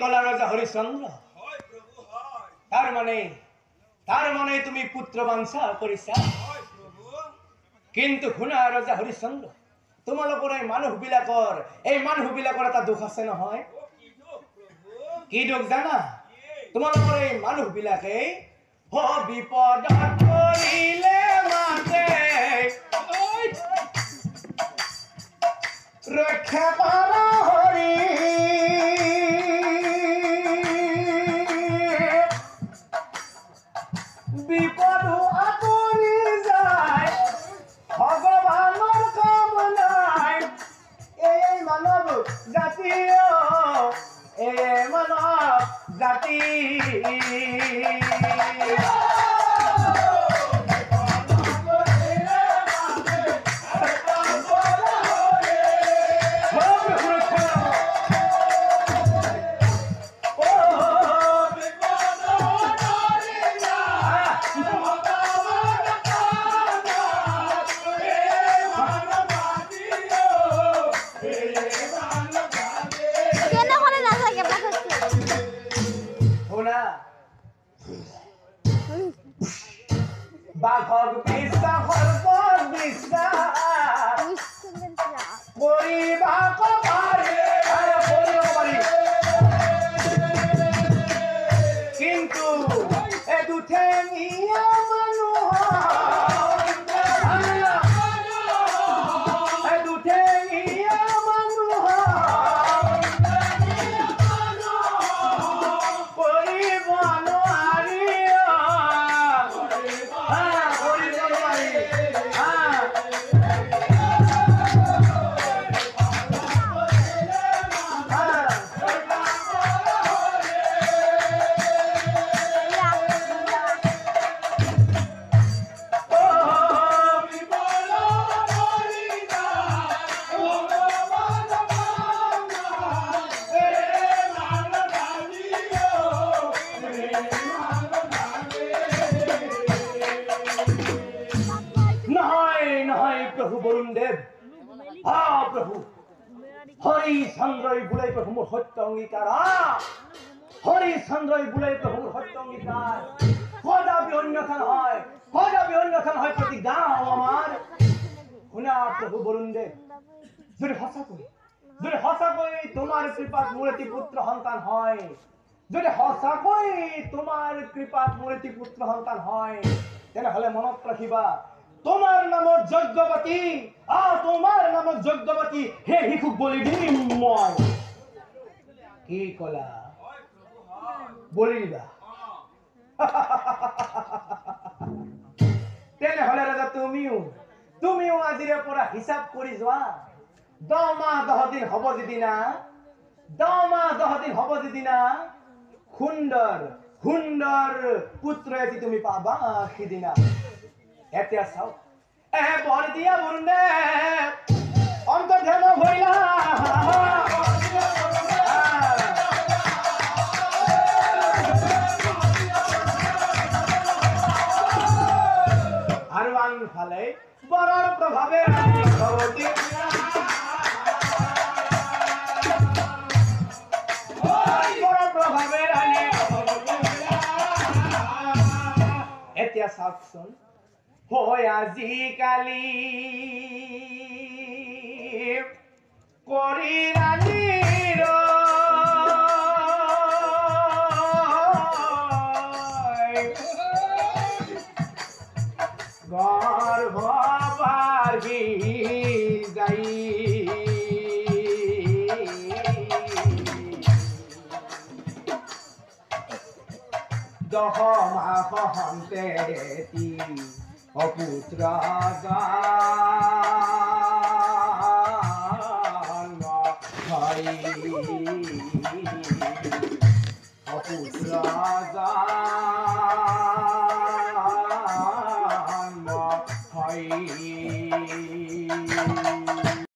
কলা ৰাজা হৰিশ্চন্দ্ৰ তাৰ মানে তুমি পুত্ৰ বাঞ্ছা কৰিছা কিন্তু শুনা ৰাজা হৰিশ্চন্দ্ৰ তোমালোকৰ এই মানুহ বিলাকৰ এটা দুখ আছে নহয় কি দুখ জানা তোমালোকৰ এই মানুহ বিলাকে বিপদত পৰিলে মাতে ৰক্ষা কৰা হৰি বিপদ আঁতৰি যায় ভগৱানৰ কাম নাই এই মানৱ জাতি বাঘক বিশ্বাসৰ পথ বিশ্বাস কৰিব পাৰি কিন্তু দুঠেঙীয়া प्रभु वरुणदेव प्रभु हरिश्चंद्रई बुलाई प्रभु मोर सत्य अंगीकार हरिश्चंद्रई बुलाई प्रभु मोर सत्य अंगीकार कदापि अन्यथा নহয় प्रतिज्ञा आमार শুনা प्रभु वरुणदेव যদি সঁচাকৈ তোমাৰ কৃপাত মোৰ এটি পুত্ৰ সন্তান হয় যদি সঁচাকৈ তোমাৰ কৃপাত মোৰ এটি পুত্ৰ সন্তান হয় তেনেহলে মনত ৰাখিবা তোমার নামত যজ্ঞবতী হে শিশুক বলি দিম মই কি কলা বলি দিবা তেনেহলে ৰাজা তুমিও আজিৰে পৰা হিচাপ কৰি যোৱা 10 মাহ 10 দিন হ'ব যিদিনা সুন্দৰ পুত্ৰ এটি তুমি পাবা সিদিনা এতিয়া চাও বৰ দিয়া বৰুণে অন্তৰ্ধান হইলা আৰু আনফালে বৰৰ প্ৰভাৱে এতিয়া চাওকচোন হয় আজিকালি কৰি ৰাণীৰ গৰ্ভবাৰ্গী যাই 10 মাহ হন্তে অপুত্ৰ অপুত্ৰ